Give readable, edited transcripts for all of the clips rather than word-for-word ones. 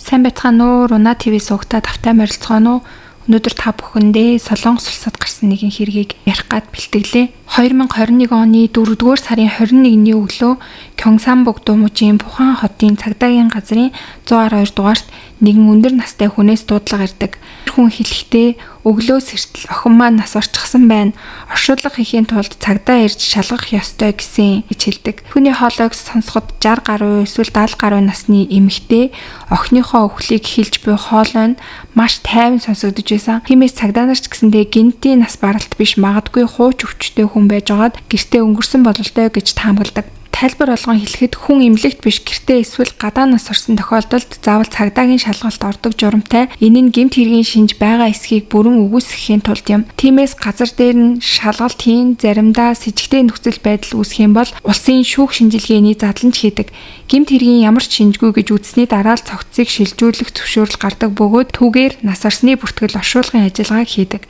Сайн байцгаана уу? Руна ТV суугатаа тавтай морилцгаано уу? Өнөөдөр та бүхэндээ Солонгос улсад гарсан нэгэн хэргийг ярих гад бэлтгэлээ. 2021 оны 4-р сарын 21-ний өглөө Кёнгсанбук Думужийн Пухан хотын цагдаагийн газрын 112 дугаарт нэгэн өндөр настай хүнээс дуудлага ирдэг. Хүн хэлэхдээ өглөө сэртэл охин маань нас орчихсан байна. Оршуулга хийхийн тулд цагдаа ирж шалгах ёстой гэсэн гэж хэлдэг. Түүний хоолойг сонсоход 60 гаруй эсвэл 70 гаруй насны эмэгтэй охиныхоо өвхлийг хэлж буй хоолой нь маш тайван сонсогдож байсан. Тиймээс цагдаа нар ч гэсэндээ гинтийн нас баралт биш магадгүй хууч өвчтэй хүн байж байгаад гэртээ өнгөрсөн бололтой гэж таамагладаг. Тайлбар болгон хэлэхэд хүн эмнэлэгт биш гэртээ эсвэл гадаа нас орсон тохиолдолд заавал цагдаагийн шалгалт ордог журамтай. Энэ нь гэмт хэргийн шинж байгаа эсхийг бүрэн үгүйсгэхийн тулд юм. Тиймээс газар дээр нь шалгалт хийн, заримдаа с ิจ гтэй нөхцөл байдал үүсэх юм бол улсын шүүх шинжилгээний задланч хийдэг. Гэмт хэргийн ямар ч шинжгүй гэж үзсний дараа л цогцыг шилжүүлэх зөвшөөрөл гардаг бөгөөд түүгээр нас орсны бүртгэл оршуулгын ажиллагааг хийдэг.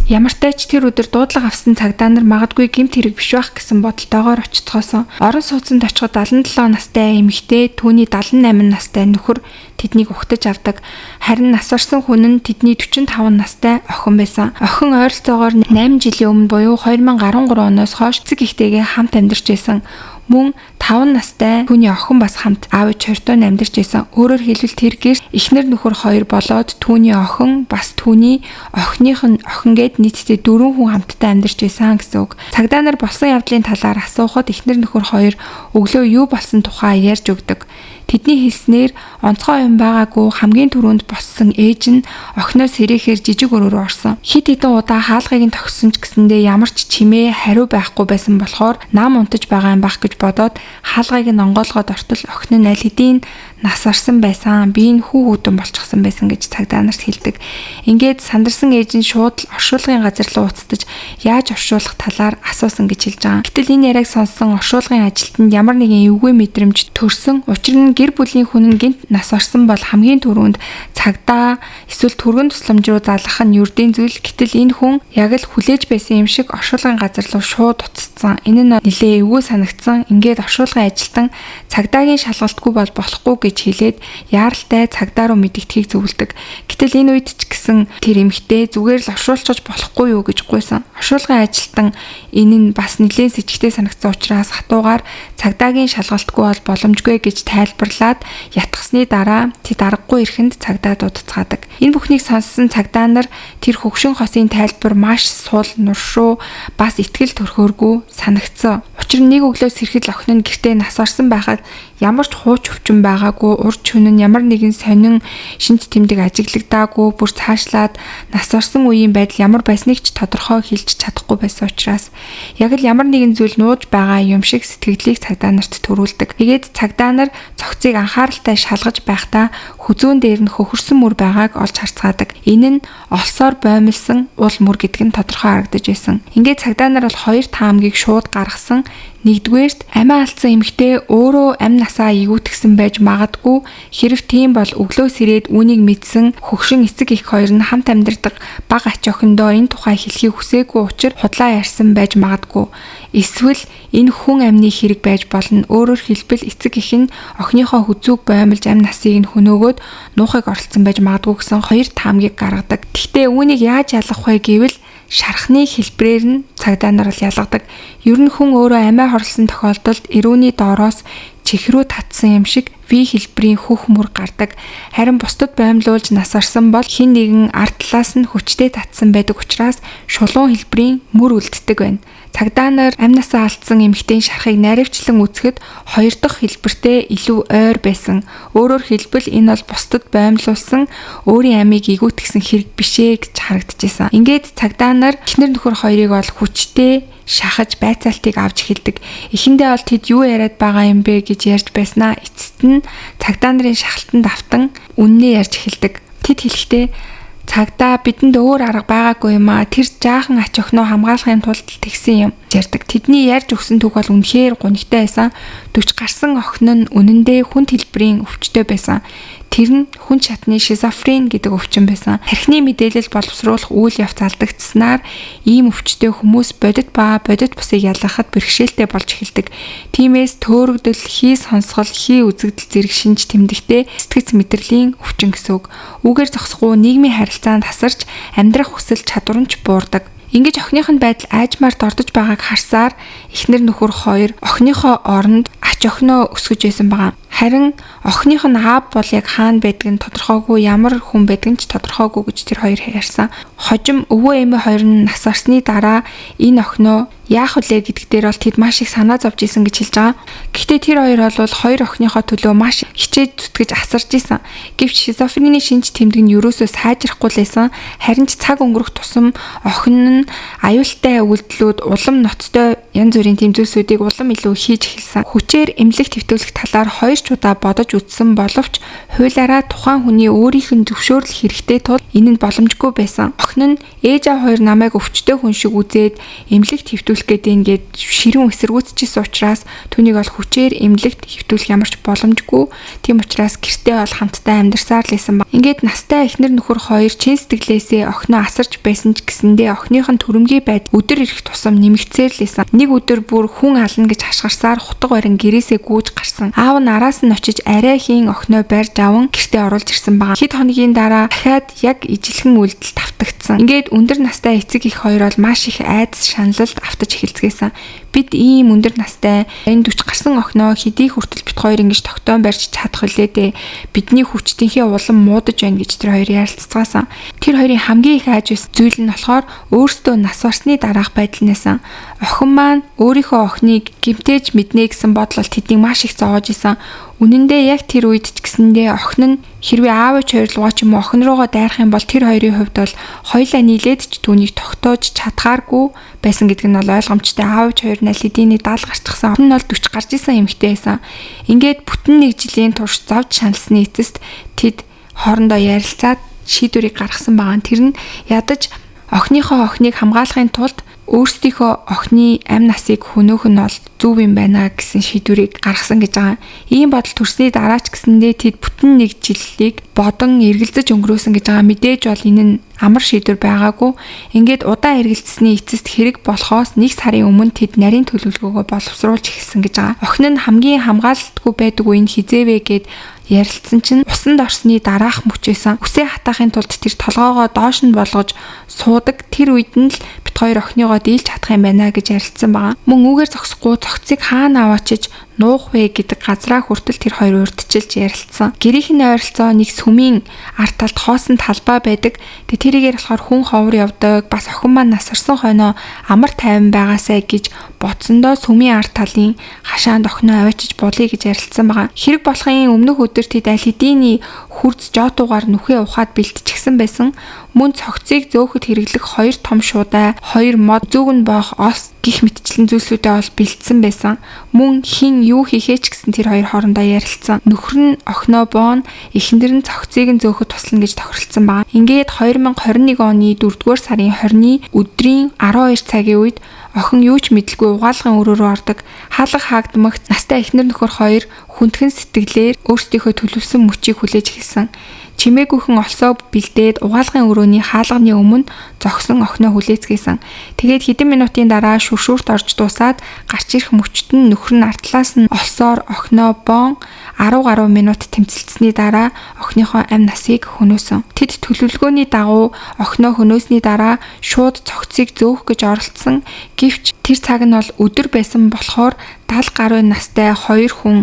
Ямартай ч тэр өдөр дуудлага авсан цагдаа нар магадгүй гэмт хэрэг биш байх гэсэн бодолтойгоор очтгоосон. Орон сууцанд очиход 77 настай эмэгтэй түүний 78 настай нөхөр тэднийг угтаж авдаг. Харин нас орсон хүн нь тэдний 45 настай охин байсан. Охин ойролцоогоор 8 жилийн өмнө буюу 2013 оноос хойш эцэг эхтэйгээ хамт амьдарч байсан. Мөн 5 настай түүний охин бас хамт аав ээж хоёртой амьдарч байсан. Өөрөөр хэлбэл тэр гэр эхнэр нөхөр хоёр болоод түүний охин бас түүний охиных нь охин гээд нийтдээ 4 хүн хамтдаа амьдарч байсан гэсэн үг. Цагдаа нар болсон явдлын талаар асуухад эхнэр нөхөр хоёр өглөө юу болсон тухай ярьж өгдөг. Тэдний хэлснээр онцгой юм байгаагүй хамгийн түрүүнд боссон ээж нь охиноос сэрэхээр жижиг өрөөрөө орсон. Хит хитэн удаа хаалгыг нь тогссон ч гэсэндээ ямар ч чимээ хариу байхгүй байсан болохоор нам унтаж байгаа юм байх гэж бодоод хаалгыг нь онгоолгоод ортол охин нь аль хэдийн нас орсон байсан. Би энэ хүү хөдөн болчихсон байсан гэж цагдаа нарт хэлдэг. Ингээд сандарсан ээж нь шууд оршуулгын газар руу уцтаж яаж оршуулах талаар асуусан гэж хэлж байгаа. Гэтэл энэ яриаг сонссон оршуулгын ажилтнанд ямар нэгэн эвгүй мэдрэмж төрсөн. Учир нь гэр бүлийн хүн гинт нас орсон бол хамгийн түрүүнд цагдаа эсвэл түргэн тусламж руу залгах нь ердийн зүйл. Гэтэл энэ хүн яг л хүлээж байсан юм шиг оршуулгын газар руу шууд уцсан. Энэ нь нэлээ эвгүй санагдсан. Ингээд оршуулгын ажилтан цагдаагийн шалгалтгүй бол болохгүй гэж хэлээд яаралтай цагдаа руу мэдэгдэхийг зөвлөдөг. Гэтэл энэ үед ч гэсэн тэр эмэгтэй зүгээр л оршуулчих болохгүй юу гэж гуйсан. Оршуулгын ажилтан энэ нь бас нэлээд с ิจ гтэй санагдсан учраас хатуугаар цагдаагийн шалгалтгүй бол боломжгүй гэж тайлбарлаад ятгсны дараа тэд аргагүй ирэхэнд цагдаа дуудацгаадаг. Энэ бүхнийг сонссон цагдаа нар тэр хөгшин хосын тайлбар маш сул нуршуу бас итгэл төрхөөргүй санагдсан. Учир нь нэг өглөөс ирэхэд охин нь гэртээ нас орсон байхад ямар ч хууч өвчин байгаагүй, урд чүн нь ямар нэгэн сонин шинж тэмдэг ажиглагдаагүй, бүр цаашлаад нас орсон үеийн байдал ямар байсныг ч тодорхой хэлж чадахгүй байсан учраас яг л ямар нэгэн зүйл нууж байгаа юм шиг сэтгэлийг цагдаа нарт төрүүлдэг. Тэгээд цагдаа нар цогцыг анхааралтай шалгаж байхдаа хүзүүн дээр нь хөхөрсөн мөр байгааг олж харцгаадаг. Энэ нь олсоор боомлсон уул мөр гэдэг нь тодорхой харагдаж байсан. Ингээд цагдаа нар бол хоёр таамгийг шууд гаргасан. Нэгдүгээрт амиа алдсан эмэгтэй өөрөө амь насаа игүүтгсэн байж магадгүй. Хэрв тийм бол өглөөс ирээд үүнийг мэдсэн хөгшин эцэг эх хоёр нь хамт амьдардаг бага ач охиндоо энэ тухай хэлхийг хүсээгүй учраас худлаа ярьсан байж магадгүй. Эсвэл энэ хүн амны хэрэг байж болно. Өөрөөр хэлбэл эцэг эх нь охиныхоо хүзүүг боомлж амь насыг нь хөнөөгөөд нуухыг оролцсон байж магадгүй гэсэн хоёр таамгийг гаргадаг. Гэхдээ үүнийг яаж ялгах вэ гэвэл шархны хэлбрээр нь цагдаа нар бол ялгадаг. Ер нь хүн өөрөө амиа хорлсон тохиолдолд эрүүний доороос чих рүү татсан юм шиг V хэлбэрийн хөх мөр гардаг. Харин бусдад боомлуулж нас орсон бол хин нэгэн ард талаас нь хүчтэй татсан байдаг учраас шулуун хэлбэрийн мөр үлддэг байна. Цагдаа нар амь насаа алдсан эмэгтэйн шархыг наривчлан үзэхэд хоёр дахь хэлбэртэй илүү ойр байсан. Өөрөөр хэлбэл энэ бол бусдад боомлуулсан өөрийн амийг игүүтгсэн хэрэг бишээ гэж харагдчихсан. Ингээд цагдаа нар эхнэр нөхөр хоёрыг бол хүчтэй шахаж байцаалтыг авч эхэлдэг. Эхэндээ бол тэд юу яриад байгаа юм бэ гэж ярьж байснаа эцэст нь цагдаа нарын шахалтанд автан үннээ ярьж эхэлдэг. Тэд хэлэхдээ цагдаа бидэнд өөр арга байгаагүй юм аа. Тэр жаахан ач охиноо хамгаалахын тулд тэгсэн юм ярьдаг. Тэдний ярьж өгсөн түүх бол үнэхээр гонигтай байсан. 40 гарсан охин нь үнэндээ хүнд хэлбэрийн өвчтөй байсан. Тэр нь хүн шатны шизофрен гэдэг өвчин байсан. Тархины мэдээлэл боловсруулах үйл явц алдагдсанаар ийм өвчтөе хүмүүс бодит ба бодит бусыг ялгахад бэрхшээлтэй болж эхэлдэг. Тиймээс төөрөгдөл, хий сонсгол, хий үзэгдэл зэрэг шинж тэмдэгтэй сэтгэц мэдрэлийн өвчин гэсэн үг. Үүгээр зогсохгүй нийгмийн харилцаанд тасарч амьдрах хүсэл чадвар нь буурдаг. Ингэж охиных нь байдал аажмаар дордож байгааг харсаар эхнэр нөхөр хоёр охиныхоо оронд ач охиноо өсгөж байсан байгаа. Харин охиных нь аав бол яг хаана байдг нь тодорхойгүй, ямар хүн байдг нь ч тодорхойгүй гэж тэр хоёр ярьсан. Хожим өвөө эмээ хоёр нь нас барсны дараа энэ охиноо яах вүлээ гэдэг дээр бол тэд маш их санаа зовж исэн гэж хэлж байгаа. Гэхдээ тэр хоёр бол хоёр охиныхоо төлөө маш хичээж зүтгэж асарж исэн. Гэвч шизофренийн шинж тэмдэг нь юусоо сайжрахгүй лээсэн. Харин ч цаг өнгөрөх тусам охин нь аюултай үйлдэлүүд, улам ноцтой янз бүрийн тэмцүүлсүүдийг улам илүү хийж эхэлсэн. Хүчээр эмнэлэг твтүүлэх талаар хоёр ч удаа бодож үзсэн боловч хуулиараа тухайн хүний өөрийнх нь зөвшөөрлөх хэрэгтэй тул энэ нь боломжгүй байсан. Охин нь ээж аав хоёр намайг өвчтөе хүн шиг үзээд эмнэлэг твтүүлэх гэдэг ингээд ширүүн эсэргүүцчихсэн учраас түүнийг бол хүчээр эмнэлэгт хэвтүүлэх ямарч боломжгүй. Тийм учраас гэртээ бол хамтдаа амьдарсаар л байсан ба. Ингээд настай эхнэр нөхөр хоёр чин сэтгэлээсээ охиноо асарч байсан ч гэсэндээ охиных нь төрөмгийн байдал өдөр ирэх тусам нэмэгцээр л байсан. Нэг өдөр бүр хүн ална гэж хашгирсаар хутга барин гэрээсээ гүйж гарсан. Аав нь араас нь очиж арай хийн охиноо барьж аван гэртээ оруулж ирсэн байгаа. Хэд хоногийн дараа дахиад яг ижилхэн үйлдэл давтагдсан. Ингээд өндөр настай эцэг их хоёр бол маш их айдас шаналлд автаж эхэлцгээсэн. Бид ийм өндөр настай энэ 40 гарсан охиноо хэдий хүртэл бит хоёр ингэж тогтоон барьж чадах вүлээ дээ. Бидний хүчтийнхээ улам муудаж байна гэж тэр хоёр ярилцгаасан. Тэр хоёрын хамгийн их айж байсан зүйл нь болохоор өөрсдөө нас барсны дараах байдал нэсэн. Охин маань өөрийнхөө охиныг гэмтээж мэднэ гэсэн бодол тэднийг маш их зоож исэн. Үнэн дээр яг тэр үед ч гэсэндээ охин нь хэрвээ аав ээж хоёрлогоо ч юм уу охин руугаа дайрах юм бол тэр хоёрын хувьд бол хоёлаа нийлээд ч түүнийг тогтоож чадхааргүй байсан гэдэг нь бол ойлгомжтой. Аав ээж хоёр нь аль хэдийн 70 гарчихсан. Охин нь бол 40 гарч исэн эмэгтэй байсан. Ингээд бүтэн нэг жилийн турш зовж шаналсны эцэст тэд хоорондоо ярилцаад шийдвэрийг гаргасан байгаа. Тэр нь ядаж охиныхоо охиныг хамгаалахын тулд өөрсдийнхөө охины амь насыг хөнөөх нь бол зөв юм байна гэсэн шийдвэрийг гаргасан гэж байгаа. Ийм бодол төрсний дараа ч гэсэндээ тэд бүтэн нэг жилийг бодон эргэлзэж өнгөрөөсөн гэж байгаа. Мэдээж бол энэ нь амар шийдвэр байгаагүй. Ингээд удаан эргэлзсэний эцэст хэрэг болохоос нэг сарын өмнө тэд нарийн төлөвлөгөөгөө боловсруулж эхэлсэн гэж байгаа. Охин нь хамгийн хамгаалалтгүй байдаг үеийн хизээвэ гэд ярилцсан чинь усанд орсны дараах мөчөөсөн. Үсээ хатаахын тулд тэр толгоогоо доош нь болгож суудаг. Тэр үед нь л бит хоёр охиныгоо дийлж чадах юм байна гэж ярилцсан байгаа. Мөн үүгээр зогсохгүй цогцыг хаана аваачиж нуух вэ гэдэг газраа хүртэл тэр хоёр урдчилж ярилцсан. Гэрийнхэн ойролцоо нэг сүмийн арт талд хоосон талбай байдаг. Тэгээ тэрийгээр болохоор хүн ховор явдаг. Бас охин маань нас орсон хойноо амар тайван байгаасай гэж бодсондоо сүмийн арт талын хашаанд охиноо аваачиж болъё гэж ярилцсан байгаа. Хэрэг болохын өмнөх өдөр тэд аль хэдийн хурц жотуугаар нүхээ ухаад бэлтчихсэн байсан. Мөн цогцыг зөөхөд хэрэглэх хоёр том шуудаа, хоёр мод, зүг нь боох ос гих мэтчлэн зүйлсүүдээ бол бэлдсэн байсан. Мөн хин юу хийхээ ч гэсэн тэр хоёр хоорондоо ярилцсан. Нөхөр нь охиноо боон, эхнэр нь цогцыг нь зөөхөд туслана гэж тохиролцсон байгаа. Ингээд 2021 оны 4-р сарын 20-ны өдрийн 12 цагийн үед охин юу ч мэдлгүй угаалгын өрөө рүү ордог. Хаалга хаагдмагц настай эхнэр нөхөр хоёр хүндхэн сэтгэлээр өөрсдийнхөө төлөвсөн мөчийг хүлээж эхэлсэн. Чимээгүйхэн олсоо бэлдээд угаалгын өрөөний хаалганы өмнө зогсон охиноо хүлээцгээсэн. Тэгээд хэдэн минутын дараа шүршүүрт орж дуусаад гарч ирэх мөчтөн нөхөр нь артлаас нь олсоор охиноо боон 10 гаруй минут тэмцэлцсэний дараа охиныхоо амь насыг хөнөөсөн. Тэд төлөвлөгөөний дагуу охиноо хөнөөсний дараа шууд цогцыг зөөх гэж оролцсон. Гэвч тэр цаг нь бол өдөр байсан болохоор 70 гаруй настай хоёр хүн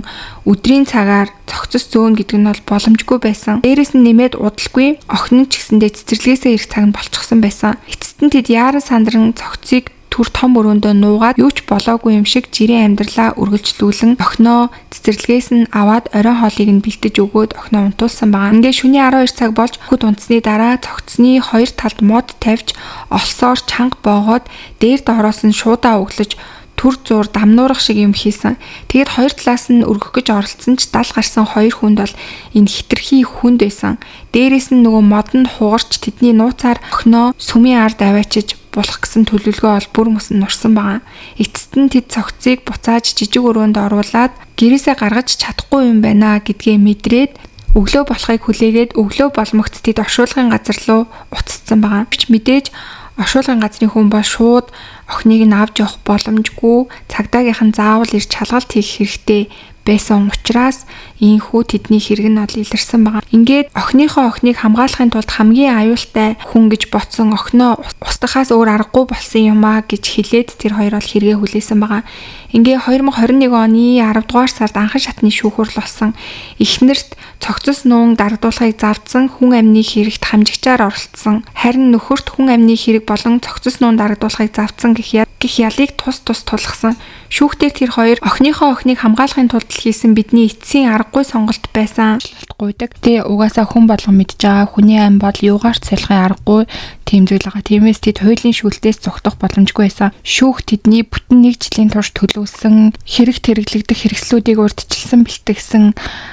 өдрийн цагаар цогцос зөөнө гэдэг нь бол боломжгүй байсан. Дээрээс нь нэмээд удалгүй охин нь ч гэсэндээ цэцэрлэгээсээ ирэх цаг нь болчихсон байсан. Эцэст нь тэд яаран сандран цогцыг түр том өрөөндөө нуугаад юу ч болоогүй юм шиг жирийн амьдралаа үргэлжлүүлэн охиноо цэцэрлэгээс нь аваад оройн хоолыг нь бэлдэж өгөөд охиноо унтуулсан байгаа. Ингээ шөнийн 12 цаг болж хөд унтсны дараа цогцны хоёр талд мод тавьж олсоор чанга боогоод дээр доороос нь шуудаа өглөж түр зур дамнуурах шиг юм хийсэн. Тэгээд хоёр талаас нь өргөх гэж оролцсон ч 70 гарсан хоёр хүнд бол энэ хитрхи хүнд байсан. Дээрээс нь нөгөө модонд хугарч тэдний нууцаар охиноо сүмийн ард аваачиж булах гэсэн төлөвлөгөө бол бүр мөсөн нурсан байгаа. Эцэст нь тэд цогцыг буцааж жижиг өрөөнд оруулаад гэрээсээ гаргаж чадахгүй юм байна гэдгээ мэдрээд өглөө болохыг хүлээгээд өглөө боломогц тэд оршуулгын газар руу уцсан байгаа. Мэдээж оршуулгын газрын хүн бол шууд охиныг нь авч явах боломжгүй, цагдаагийнхан заавал ирж шалгалт хийх хэрэгтэй байсан учраас ийхүү тэдний хэрэг нь ол илэрсэн байгаа. Ингээд охиныг хамгаалахын тулд хамгийн аюултай хүн гэж ботсон охиноо устгахаас өөр аргагүй болсон юм а гэж хэлээд тэр хоёр бол хэрэгээ хүлээсэн байгаа. Ингээ 2021 оны 10 дугаар сард анхан шатны шүүхүрл болсон. Эхнэрт цогцос нуун дарагдуулахыг завдсан хүн амны хэрэгт хамжигчаар оролцсон. Харин нөхөрт хүн амны хэрэг болон цогцос нуун дарагдуулахыг завдсан гэх ялыг тус тулгасан. Шүүхтэр тэр хоёр охиныг хамгаалахын тулд хийсэн бидний эцсийн аргагүй сонголт байсан. Гуйдаг. Тэ угаасаа хүн болгон мэдж байгаа хүний ам бол юугаарч салахын аргагүй тийм зүйл байгаа. Тиймээс тэд хуулийн шүүлтээс зогтох боломжгүй байсан. Шүүх тэдний бүтэн 1 жилийн турш төлөвлөсөн хэрэг хэрэглэгдэх хэрэгслүүдийг урьдчилсан бэлтгэсэн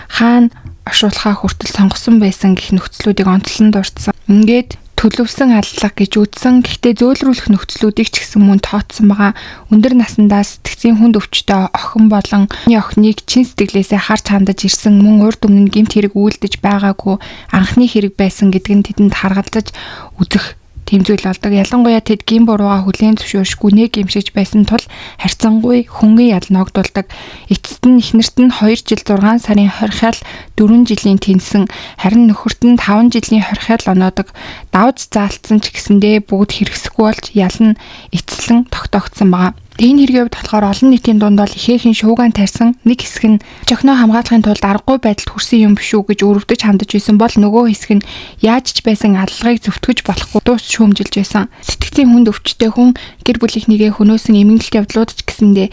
хаана оршуулахаа хүртэл сонгосон байсан гэх нөхцлүүдийг онцлон дурдсан. Ингээд төлөвсөн алдлага гэж үзсэн. Гэхдээ зөөлрүүлэх нөхцлүүдийг ч гэсэн мөн тооцсон байгаа. Өндөр насндаа сэтгцийн хүнд өвчтэй охин болон охиныг чин сэтгэлээсээ харж хандаж ирсэн мөн урд өмнө гэмт хэрэг үйлдэж байгаагүй анхны хэрэг байсан гэдг нь тэдэнд харгалзаж үзэх тийм зүйл болдог. Ялангуяа тэд гин бурууга хүлээн зөвшөөршгүй нэг гимшиж байсан тул харьцангуй хөнгөн ял ногдуулдаг. Эцэст нь эхнэрт нь 2 жил 6 сарын хорхиал 4 жилийн тэнсэн, харин нөхөрт нь 5 жилийн хорхиал оноодог. Давж заалтсан ч гэсэндээ бүгд хэрэгсэхгүй болж ял нь эцэлэн тогтоогдсон байгаа. Энэ хэргийн хувьд болохоор олон нийтийн дунд бол ихээхэн шуугаан тарьсан, нэг хэсэг нь охиноо хамгаалахын тулд аргагүй байдалд хүрсэн юм биш үү гэж өрөвдөж хандаж байсан бол нөгөө хэсэг нь яаж ч байсан аллагыг зөвтгөж болохгүй дуус шүүмжилж байсан. Сэтгцийн хүнд өвчтэй хүн гэр бүлийнхнийгээ хөнөөсөн эмгэнэлт явдлууд ч гэсэндээ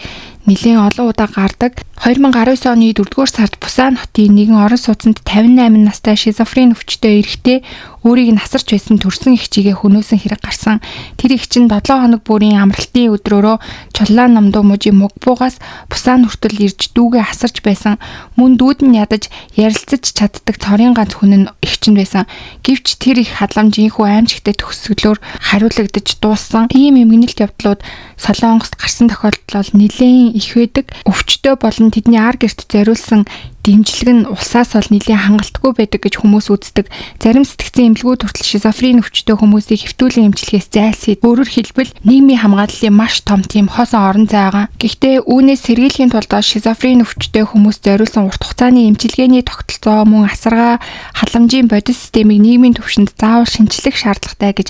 нэлээд олон удаа гардаг. 2019 оны 4-р сард Бусан хотын нэгэн орон сууцнд 58 настай шизофрен өвчтэй эрэгтэй өөрийг нь асарч байсан төрсөн эгчигээ хөнөөсөн хэрэг гарсан. Тэр эгч нь 7 хоног бүрийн амралтын өдрөөрөө Чуллаан намдуу мужийн мугбуугаас Бусан хүртэл ирж дүүгээ асарч байсан. Мөн дүүд нь ядаж ярилцаж чаддаг цорын ганц хүн нь эгч нь байсан. Гэвч тэр их халамжийнхүү аимшигтай төгсгөлөөр хариулагдаж дууссан. Ийм эмгэнэлт явдлууд Солонгост гарсан тохиолдол нэлээд их байдаг. Өвчтөй болон тэдний ар гэрт зориулсан дэмжлэг нь улсаас бол нэлээд хангалтгүй байдаг гэж хүмүүс үздэг. Зарим сэтгцийн эмнэлгүүд хүртэл шизофрен өвчтөй хүмүүсийг хэвтүүлэн эмчлэхээс зайлсхийд. Өөрөөр хэлбэл нийгмийн хамгааллын маш том тийм хоосон орон зай байгаа. Гэхдээ үүнээс сэргийлэхийн тулд шизофрен өвчтөй хүмүүс зориулсан урт хугацааны эмчилгээний тогтолцоо мөн асаргаа халамжийн бодис системийг нийгмийн түвшинд заавал шинжлэх шаардлагатай гэж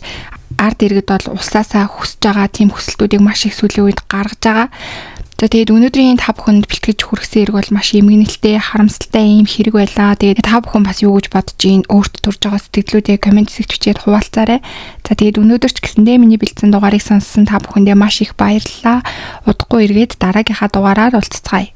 ард иргэд бол улсаасаа хүсэж байгаа тийм хүсэлтүүдийг маш их сүүлийн үед гаргаж байгаа. За тэгээд өнөөдрийн та бүхэнд бэлтгэж хүргэсэн хэрэг бол маш эмгэнэлтэй, харамсалтай ийм хэрэг байлаа. Тэгээд та бүхэн бас юу гэж бодож ийн, өөрт төрж байгаа сэтгэлүүдээ комент хэсэгт хуваалцаарай. За тэгээд өнөөдөр ч гэсэндээ миний бэлдсэн дугаарыг сонссон та бүхэндээ маш их баярлалаа. Удахгүй эргээд дараагийнхаа дугаараар уулзцгаая.